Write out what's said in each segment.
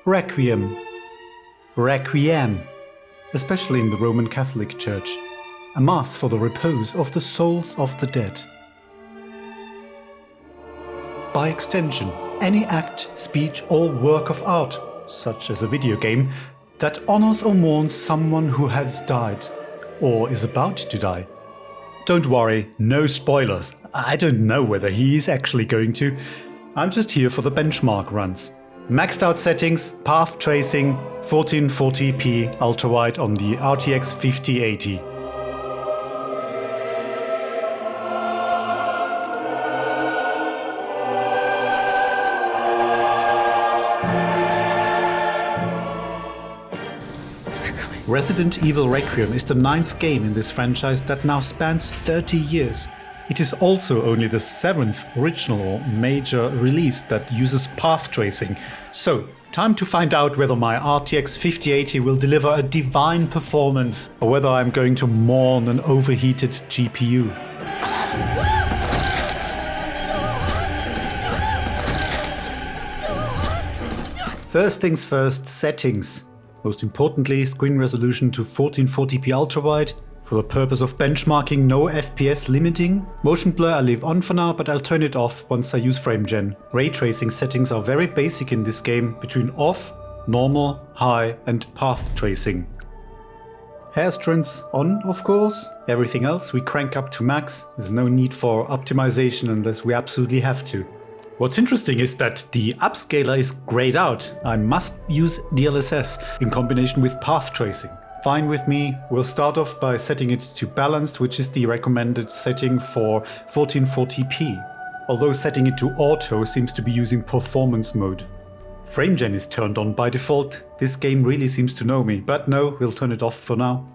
Requiem. Requiem, especially in the Roman Catholic Church. A mass for the repose of the souls of the dead. By extension, any act, speech or work of art, such as a video game, that honors or mourns someone who has died, or is about to die. Don't worry, no spoilers. I don't know whether he is actually going to. I'm just here for the benchmark runs. Maxed out settings, path tracing, 1440p Ultrawide on the RTX 5080. Resident Evil Requiem is the 9th game in this franchise that now spans 30 years. It is also only the 7th original or major release that uses path tracing. So, time to find out whether my RTX 5080 will deliver a divine performance or whether I'm going to mourn an overheated GPU. First things first, settings. Most importantly, screen resolution to 1440p Ultrawide. For the purpose of benchmarking, no FPS limiting. Motion blur I leave on for now, but I'll turn it off once I use FrameGen. Ray tracing settings are very basic in this game, between off, normal, high and path tracing. Hair strength on, of course. Everything else we crank up to max. There's no need for optimization unless we absolutely have to. What's interesting is that the upscaler is grayed out. I must use DLSS in combination with path tracing. Fine with me. We'll start off by setting it to balanced, which is the recommended setting for 1440p. Although setting it to auto seems to be using performance mode. FrameGen is turned on by default. This game really seems to know me, but no, we'll turn it off for now.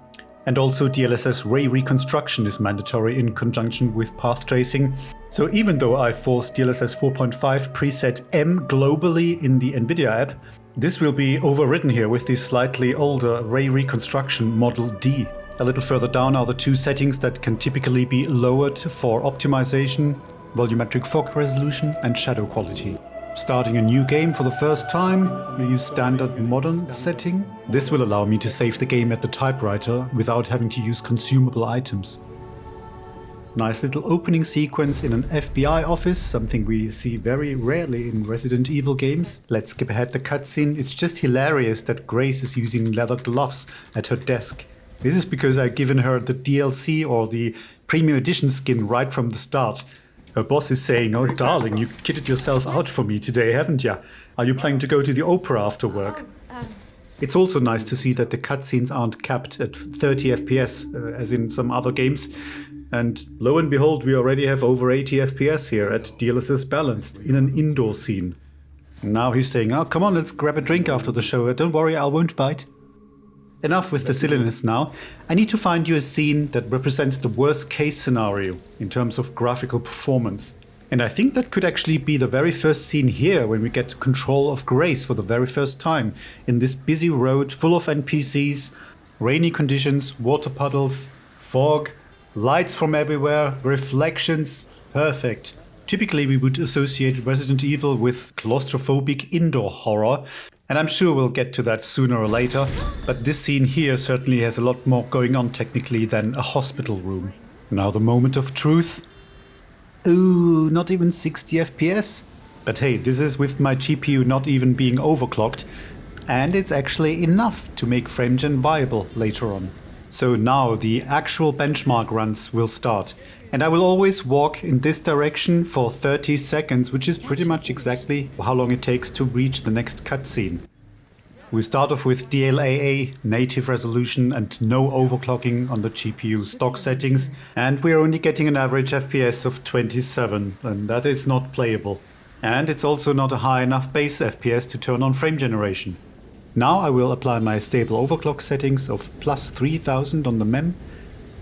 And also DLSS ray reconstruction is mandatory in conjunction with path tracing. So even though I force DLSS 4.5 preset M globally in the NVIDIA app, this will be overridden here with the slightly older ray reconstruction model D. A little further down are the two settings that can typically be lowered for optimization, volumetric fog resolution and shadow quality. Starting a new game for the first time, we use standard modern setting. This will allow me to save the game at the typewriter without having to use consumable items. Nice little opening sequence in an FBI office, something we see very rarely in Resident Evil games. Let's skip ahead the cutscene. It's just hilarious that Grace is using leather gloves at her desk. This is because I've given her the DLC or the Premium Edition skin right from the start. Her boss is saying, "Oh darling, you kitted yourself out for me today, haven't ya? Are you planning to go to the opera after work?" It's also nice to see that the cutscenes aren't capped at 30 FPS as in some other games. And lo and behold, we already have over 80 FPS here at DLSS Balanced in an indoor scene. And now he's saying, "Oh, come on, let's grab a drink after the show. Don't worry, I won't bite." Enough with the silliness now. I need to find you a scene that represents the worst case scenario in terms of graphical performance. And I think that could actually be the very first scene here when we get control of Grace for the very first time in this busy road full of NPCs, rainy conditions, water puddles, fog, lights from everywhere, reflections. Perfect. Typically we would associate Resident Evil with claustrophobic indoor horror. And I'm sure we'll get to that sooner or later, but this scene here certainly has a lot more going on technically than a hospital room. Now the moment of truth. Ooh, not even 60 FPS? But hey, this is with my GPU not even being overclocked, and it's actually enough to make FrameGen viable later on. So now the actual benchmark runs will start. And I will always walk in this direction for 30 seconds, which is pretty much exactly how long it takes to reach the next cutscene. We start off with DLAA, native resolution and no overclocking on the GPU stock settings. And we're only getting an average FPS of 27, and that is not playable. And it's also not a high enough base FPS to turn on frame generation. Now I will apply my stable overclock settings of plus 3000 on the MEM,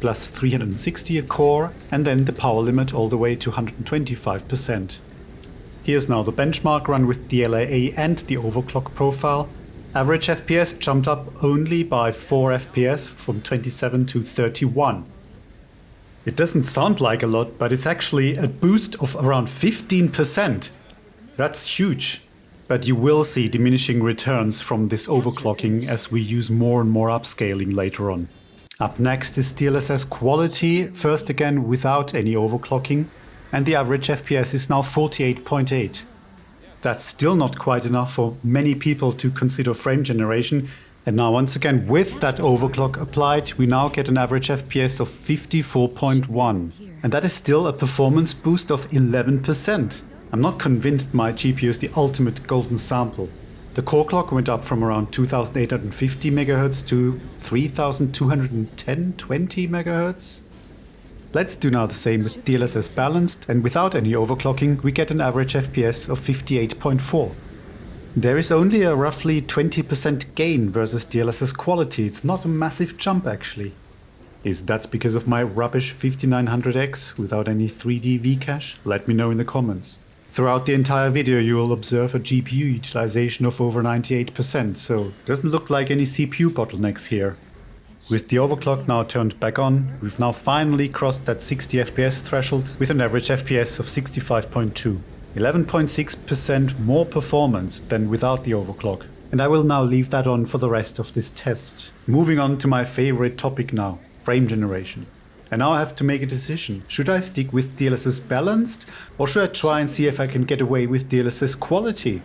plus 360 a core, and then the power limit all the way to 125%. Here's now the benchmark run with DLAA and the overclock profile. Average FPS jumped up only by 4 FPS from 27 to 31. It doesn't sound like a lot, but it's actually a boost of around 15%. That's huge. But you will see diminishing returns from this overclocking as we use more and more upscaling later on. Up next is DLSS Quality, first again without any overclocking, and the average FPS is now 48.8. That's still not quite enough for many people to consider frame generation, and now once again with that overclock applied, we now get an average FPS of 54.1. And that is still a performance boost of 11%. I'm not convinced my GPU is the ultimate golden sample. The core clock went up from around 2850 MHz to 3210-20 MHz. Let's do now the same with DLSS Balanced, and without any overclocking we get an average FPS of 58.4. There is only a roughly 20% gain versus DLSS Quality. It's not a massive jump actually. Is that because of my rubbish 5900X without any 3D V-cache? Let me know in the comments. Throughout the entire video you will observe a GPU utilization of over 98%, so it doesn't look like any CPU bottlenecks here. With the overclock now turned back on, we've now finally crossed that 60 FPS threshold with an average FPS of 65.2. 11.6% more performance than without the overclock. And I will now leave that on for the rest of this test. Moving on to my favorite topic now, frame generation. And now I have to make a decision. Should I stick with DLSS Balanced or should I try and see if I can get away with DLSS Quality?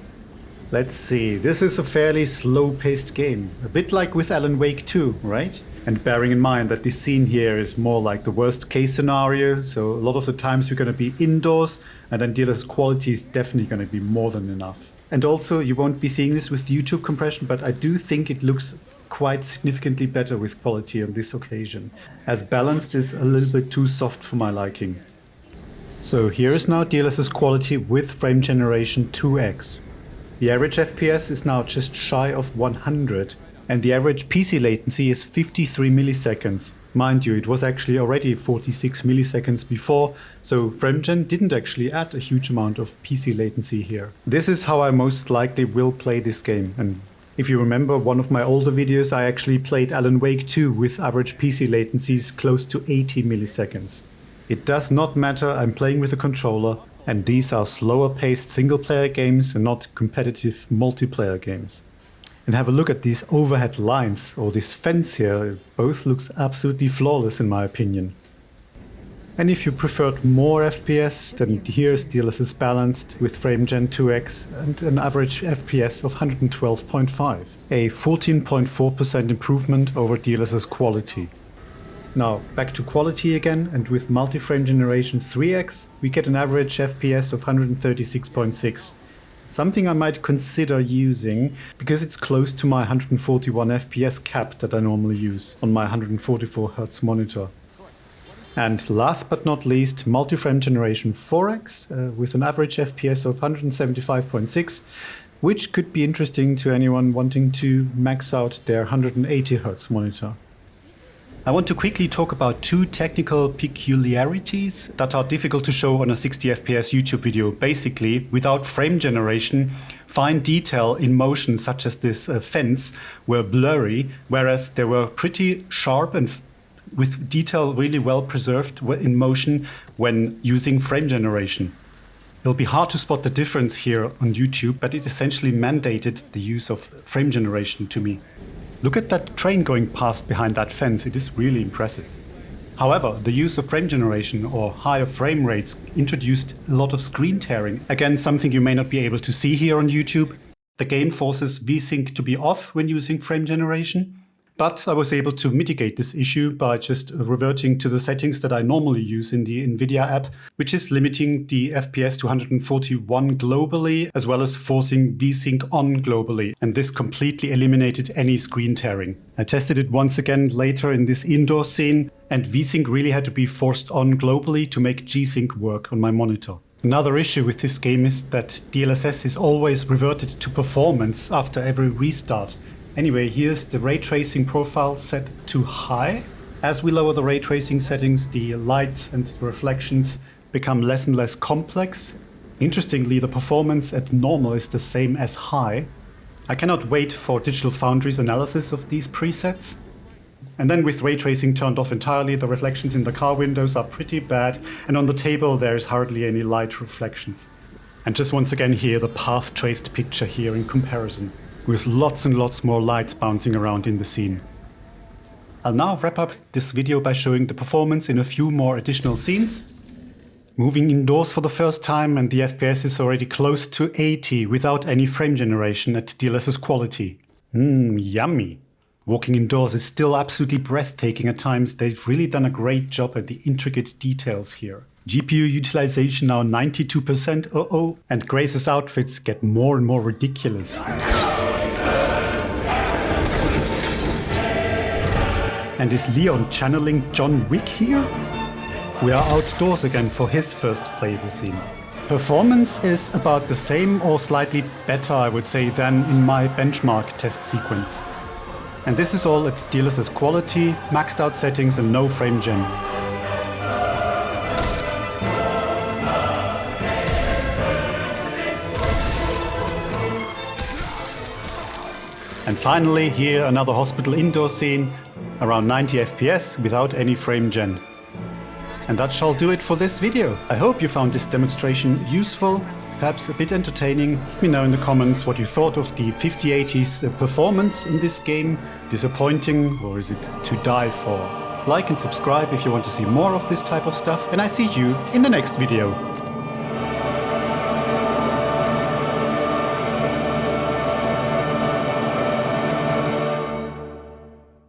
Let's see, this is a fairly slow-paced game, a bit like with Alan Wake 2, right? And bearing in mind that this scene here is more like the worst case scenario, so a lot of the times we're going to be indoors, and then DLSS Quality is definitely going to be more than enough. And also you won't be seeing this with YouTube compression, but I do think it looks quite significantly better with quality on this occasion, as Balanced is a little bit too soft for my liking. So here is now DLSS Quality with frame generation 2x. The average FPS is now just shy of 100, and the average PC latency is 53 milliseconds. Mind you, it was actually already 46 milliseconds before, so FrameGen didn't actually add a huge amount of PC latency here. This is how I most likely will play this game, and if you remember one of my older videos, I actually played Alan Wake 2 with average PC latencies close to 80 milliseconds. It does not matter, I'm playing with a controller, and these are slower paced single player games and not competitive multiplayer games. And have a look at these overhead lines, or this fence here, it both looks absolutely flawless in my opinion. And if you preferred more FPS, then here's DLSS Balanced with FrameGen 2x and an average FPS of 112.5, a 14.4% improvement over DLSS Quality. Now back to quality again, and with multi-frame generation 3x we get an average FPS of 136.6. Something I might consider using because it's close to my 141 FPS cap that I normally use on my 144Hz monitor. And last but not least, multi-frame generation 4x with an average FPS of 175.6, which could be interesting to anyone wanting to max out their 180Hz monitor. I want to quickly talk about two technical peculiarities that are difficult to show on a 60 FPS YouTube video. Basically, without frame generation, fine detail in motion such as this fence were blurry, whereas they were pretty sharp and with detail really well preserved in motion when using frame generation. It'll be hard to spot the difference here on YouTube, but it essentially mandated the use of frame generation to me. Look at that train going past behind that fence, it is really impressive. However, the use of frame generation or higher frame rates introduced a lot of screen tearing. Again, something you may not be able to see here on YouTube. The game forces VSync to be off when using frame generation. But I was able to mitigate this issue by just reverting to the settings that I normally use in the NVIDIA app, which is limiting the FPS to 141 globally, as well as forcing VSync on globally. And this completely eliminated any screen tearing. I tested it once again later in this indoor scene, and VSync really had to be forced on globally to make G-Sync work on my monitor. Another issue with this game is that DLSS is always reverted to performance after every restart. Anyway, here's the ray tracing profile set to high. As we lower the ray tracing settings, the lights and reflections become less and less complex. Interestingly, the performance at normal is the same as high. I cannot wait for Digital Foundry's analysis of these presets. And then with ray tracing turned off entirely, the reflections in the car windows are pretty bad, and on the table there's hardly any light reflections. And just once again here, the path traced picture here in comparison, with lots and lots more lights bouncing around in the scene. I'll now wrap up this video by showing the performance in a few more additional scenes. Moving indoors for the first time, and the FPS is already close to 80 without any frame generation at DLSS Quality. Yummy! Walking indoors is still absolutely breathtaking at times. They've really done a great job at the intricate details here. GPU utilization now 92%, and Grace's outfits get more and more ridiculous. And is Leon channeling John Wick here? We are outdoors again for his first playable scene. Performance is about the same or slightly better, I would say, than in my benchmark test sequence. And this is all at DLSS Quality, maxed out settings and no frame gen. And finally, here another hospital indoor scene, around 90 FPS without any frame gen. And that shall do it for this video. I hope you found this demonstration useful, perhaps a bit entertaining. Let me know in the comments what you thought of the 5080's performance in this game. Disappointing, or is it to die for? Like and subscribe if you want to see more of this type of stuff, and I see you in the next video.